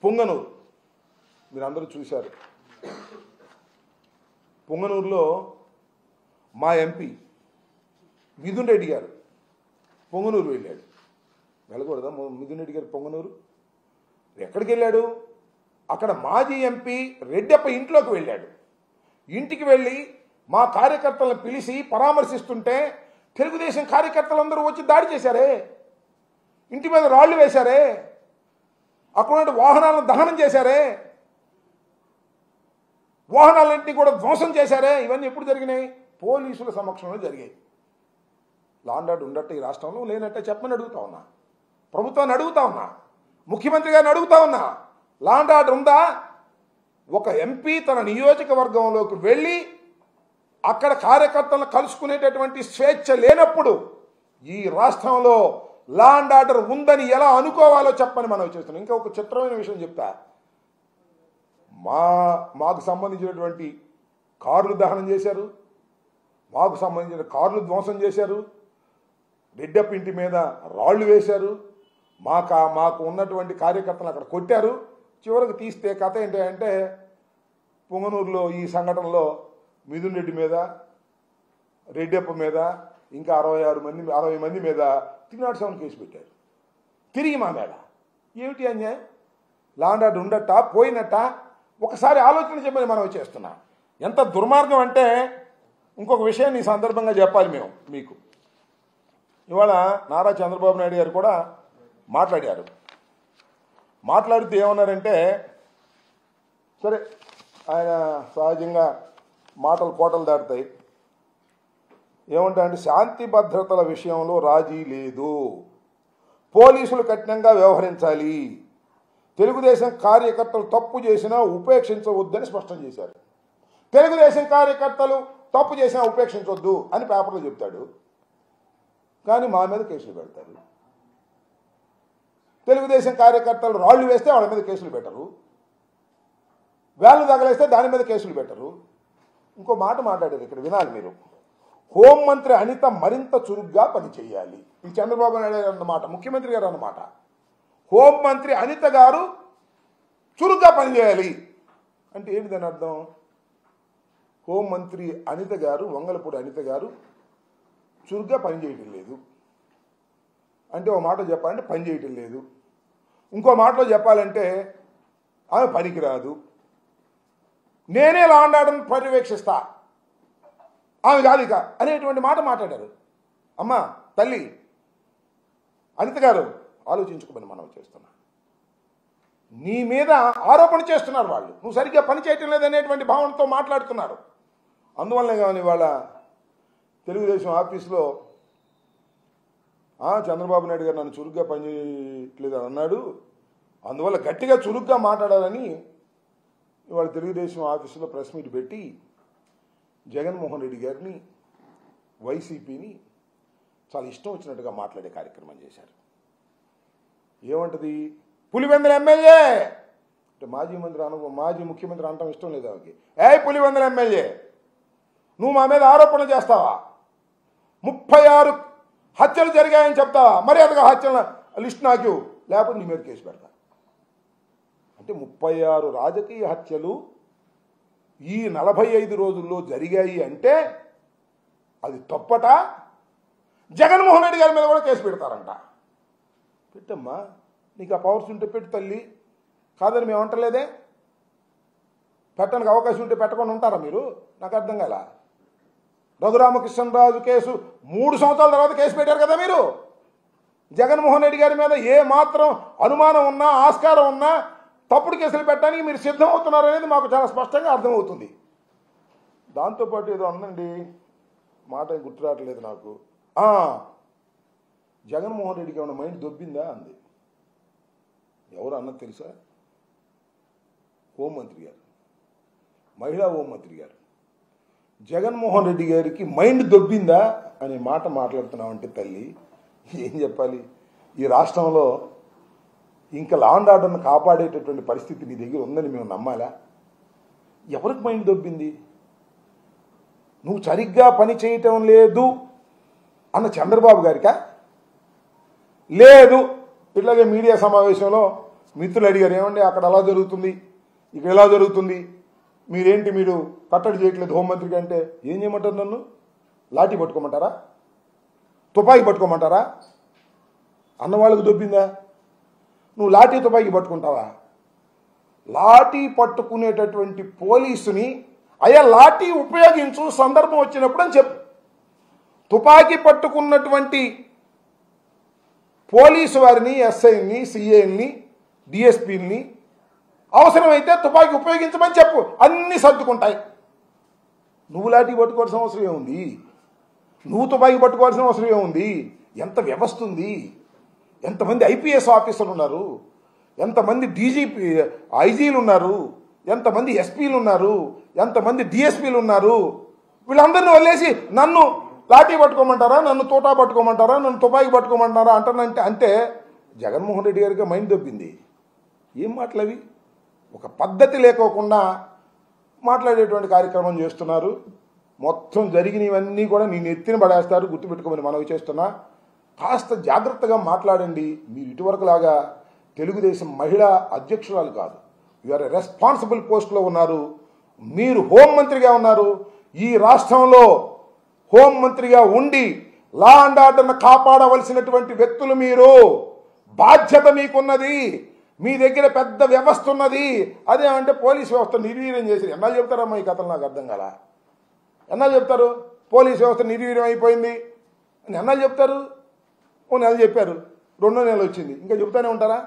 పొంగనూరు మీరందరూ చూశారు. పొంగనూరులో మా ఎంపీ మిథున్ రెడ్డి గారు పొంగనూరు వెళ్ళాడు. వెళ్ళకూడదా మిథున్ రెడ్డి గారు పొంగనూరు? ఎక్కడికి వెళ్ళాడు? అక్కడ మాజీ ఎంపీ రెడ్డప్ప ఇంట్లోకి వెళ్ళాడు. ఇంటికి వెళ్ళి మా కార్యకర్తలను పిలిచి పరామర్శిస్తుంటే తెలుగుదేశం కార్యకర్తలందరూ వచ్చి దాడి చేశారే, ఇంటి మీద రాళ్లు వేశారే, అక్కడ వాహనాలను దహనం చేశారే, వాహనాలన్నింటినీ కూడా ధ్వంసం చేశారే. ఇవన్నీ ఎప్పుడు జరిగినాయి? పోలీసుల సమక్షంలో జరిగాయి. లా అండ్ ఆర్డర్ ఉండట్టు ఈ రాష్ట్రంలో లేనట్టే చెప్పమని అడుగుతా ఉన్నా, ప్రభుత్వాన్ని అడుగుతా ఉన్నా, ముఖ్యమంత్రి గారిని అడుగుతా ఉన్నా. లా అండ్ ఆర్డర్ ఉందా? ఒక ఎంపీ తన నియోజకవర్గంలోకి వెళ్ళి అక్కడ కార్యకర్తలను కలుసుకునేటటువంటి స్వేచ్ఛ లేనప్పుడు ఈ రాష్ట్రంలో లా అండ్ ఆర్డర్ ఉందని ఎలా అనుకోవాలో చెప్పని మనం చేస్తున్నాం. ఇంకా ఒక చిత్రమైన విషయం చెప్తా. మాకు సంబంధించినటువంటి కార్లు దహనం చేశారు, మాకు సంబంధించిన కార్లు ధ్వంసం చేశారు, రెడ్డప్ప ఇంటి మీద రాళ్లు వేశారు, మాకు ఉన్నటువంటి కార్యకర్తలు అక్కడ కొట్టారు. చివరికి తీస్తే కథ ఏంటంటే పొంగనూరులో ఈ సంఘటనలో మిథున్ రెడ్డి మీద, రెడ్డప్ప మీద, ఇంకా 60 మంది మీద 307 కేసు పెట్టారు. తిరిగి మా మీద ఏమిటి అన్యాయం? లా అండ్ ఆర్డర్ ఉండట పోయినట్ట? ఒకసారి ఆలోచన చెప్పని మనం చేస్తున్నా. ఎంత దుర్మార్గం అంటే ఇంకొక విషయాన్ని ఈ సందర్భంగా చెప్పాలి మేము మీకు. ఇవాళ నారా చంద్రబాబు నాయుడు గారు కూడా మాట్లాడారు. మాట్లాడుతూ ఏమన్నారంటే, సరే ఆయన సహజంగా మాటలు కోటలు దాటుతాయి. ఏమంటారంటే శాంతి భద్రతల విషయంలో రాజీ లేదు, పోలీసులు కఠినంగా వ్యవహరించాలి, తెలుగుదేశం కార్యకర్తలు తప్పు చేసినా ఉపేక్షించవద్దని స్పష్టం చేశారు. తెలుగుదేశం కార్యకర్తలు తప్పు చేసినా ఉపేక్షించవద్దు అని పేపర్లో చెప్తాడు, కానీ మా మీద కేసులు పెడతారు. తెలుగుదేశం కార్యకర్తలు రాళ్లు వేస్తే వాళ్ళ మీద కేసులు పెట్టరు, వేళ్ళు తగలేస్తే దాని మీద కేసులు పెట్టరు. ఇంకో మాట మాట్లాడారు ఇక్కడ, వినాలి మీరు. హోంమంత్రి అనిత మరింత చురుగ్గా పనిచేయాలి. ఇది చంద్రబాబు నాయుడు గారు అన్నమాట, ముఖ్యమంత్రి గారు అన్నమాట. హోంమంత్రి అనిత గారు చురుగ్గా పనిచేయాలి అంటే ఏంటి దాని అర్థం? హోంమంత్రి అనిత గారు, వంగలపూడి అనిత గారు చురుగ్గా పనిచేయటం లేదు అంటే, ఒక మాటలో చెప్పాలంటే పని చేయటం లేదు. ఇంకో మాటలో చెప్పాలంటే ఆమె పనికిరాదు, నేనే లా అండ్ ఆర్డర్ని పర్యవేక్షిస్తా, ఆమె కాదిక అనేటువంటి మాట మాట్లాడారు. అమ్మ తల్లి అనిత గారు ఆలోచించుకోమని మనం చేస్తున్నా. నీ మీద ఆరోపణ చేస్తున్నారు వాళ్ళు, నువ్వు సరిగ్గా పని చేయటం లేదనేటువంటి భావనతో మాట్లాడుతున్నారు. అందువల్లనే కానీ వాళ్ళ తెలుగుదేశం ఆఫీసులో చంద్రబాబు నాయుడు గారు నన్ను చురుగ్గా పనిచేయట్లేదు అని అన్నాడు, అందువల్ల గట్టిగా చురుగ్గా మాట్లాడాలని ఇవాళ తెలుగుదేశం ఆఫీసులో ప్రెస్ మీట్ పెట్టి జగన్మోహన్ రెడ్డి గారిని, వైసీపీని చాలా ఇష్టం వచ్చినట్టుగా మాట్లాడే కార్యక్రమం చేశారు. ఏమంటది? పులివెందుల ఎమ్మెల్యే అంటే మాజీ ముఖ్యమంత్రి అనటం ఇష్టం లేదు ఆమెకి. పులివెందుల ఎమ్మెల్యే నువ్వు మా మీద ఆరోపణ చేస్తావా? 36 హత్యలు జరిగాయని చెప్తావా? మర్యాదగా హత్యల లిస్ట్ నాకు, లేకపోతే నీ మీద కేసు పెడతా అంటే 36 రాజకీయ హత్యలు ఈ 45 రోజుల్లో జరిగాయి అంటే అది తప్పట. జగన్మోహన్ రెడ్డి గారి మీద కూడా కేసు పెడతారంట. పెట్టమ్మా, నీకు ఆ పవర్స్ ఉంటే పెట్టు తల్లి, కాదని మేము అంటలేదే. పెట్టడానికి అవకాశం ఉంటే పెట్టకుండా ఉంటారా మీరు? నాకు అర్థం కాల. రఘురామకృష్ణరాజు కేసు 3 సంవత్సరాల తర్వాత కేసు పెట్టారు కదా మీరు. జగన్మోహన్ రెడ్డి గారి మీద ఏ మాత్రం అనుమానం ఉన్నా, ఆస్కారం ఉన్నా తప్పుడు కేసులు పెట్టడానికి మీరు సిద్ధమవుతున్నారు అనేది మాకు చాలా స్పష్టంగా అర్థమవుతుంది. దాంతోపాటు ఏదో అందండి, మాట గుర్తు రావట్లేదు నాకు. జగన్మోహన్ రెడ్డికి ఏమైనా మైండ్ దొబ్బిందా అంది. ఎవరు అన్నది తెలుసా? హోంమంత్రి గారు, మహిళా హోంమంత్రి గారు. జగన్మోహన్ రెడ్డి గారికి మైండ్ దొబ్బిందా అనే మాట మాట్లాడుతున్నామంటే తల్లి ఏం చెప్పాలి? ఈ రాష్ట్రంలో ఇంకా లా అండ్ ఆర్డర్ను కాపాడేటటువంటి పరిస్థితి నీ దగ్గర ఉందని మేము నమ్మాలా? ఎవరికి మైండ్ దొబ్బింది? నువ్వు సరిగ్గా పని చేయటం లేదు అన్న చంద్రబాబు గారికా? లేదు, ఇట్లాగే మీడియా సమావేశంలో మిత్రులు అడిగారు, ఏమండి అక్కడ అలా జరుగుతుంది, ఇక్కడ ఎలా జరుగుతుంది, మీరు కట్టడి చేయట్లేదు హోంమంత్రికి అంటే, ఏం చేయమంటారు? నన్ను లాఠీ పట్టుకోమంటారా? తుపాకీ పట్టుకోమంటారా? అన్నవాళ్ళకు దొబ్బిందా? నువ్వు లాఠీ తుపాకీ పట్టుకుంటావా? లాఠీ పట్టుకునేటటువంటి పోలీసుని అయ్యా లాఠీ ఉపయోగించు సందర్భం వచ్చినప్పుడు అని చెప్పు. తుపాకీ పట్టుకున్నటువంటి పోలీసు వారిని, ఎస్ఐని, సిఐని, డిఎస్పీని అవసరమైతే తుపాకీ ఉపయోగించమని చెప్పు, అన్నీ సర్దుకుంటాయి. నువ్వు లాఠీ పట్టుకోవాల్సిన అవసరం ఏముంది? నువ్వు తుపాకీ పట్టుకోవాల్సిన అవసరం ఏముంది? ఎంత వ్యవస్థ ఉంది, ఎంతమంది ఐపీఎస్ ఆఫీసర్లు ఉన్నారు, ఎంతమంది డీజీపీ ఐజీలు ఉన్నారు, ఎంతమంది ఎస్పీలు ఉన్నారు, ఎంతమంది డిఎస్పీలు ఉన్నారు. వీళ్ళందరినీ వదిలేసి నన్ను లాఠీ పట్టుకోమంటారా, నన్ను తోటా పట్టుకోమంటారా, నన్ను తుపాకీ పట్టుకోమంటారా అంటే జగన్మోహన్ రెడ్డి గారికి మైండ్ దొబ్బింది. ఏం మాటలవి? ఒక పద్ధతి లేకోకుండా మాట్లాడేటువంటి కార్యక్రమం చేస్తున్నారు. మొత్తం జరిగినవన్నీ కూడా నేను ఎత్తిన పడేస్తారు, గుర్తుపెట్టుకోమని మనవి చేస్తున్నా. కాస్త జాగ్రత్తగా మాట్లాడండి. మీరు ఇటువరకులాగా తెలుగుదేశం మహిళా అధ్యక్షురాలు కాదు, యూఆర్ రెస్పాన్సిబుల్ పోస్ట్లో ఉన్నారు. మీరు హోంమంత్రిగా ఉన్నారు. ఈ రాష్ట్రంలో హోంమంత్రిగా ఉండి లా అండ్ ఆర్డర్ను కాపాడవలసినటువంటి వ్యక్తులు మీరు. బాధ్యత మీకున్నది. మీ దగ్గర పెద్ద వ్యవస్థ ఉన్నది. అదే అంటే పోలీస్ వ్యవస్థ నిర్వీర్యం చేసి ఎన్నాళ్ళు చెప్తారమ్మా ఈ కథలు? నాకు అర్థం కాల. ఎన్నాళ్ళు చెప్తారు పోలీస్ వ్యవస్థ నిర్వీర్యం అయిపోయింది అని? ఎన్నాళ్ళు చెప్తారు? ఓ నెల చెప్పారు, 2వ నెల వచ్చింది, ఇంకా చెప్తానే ఉంటారా?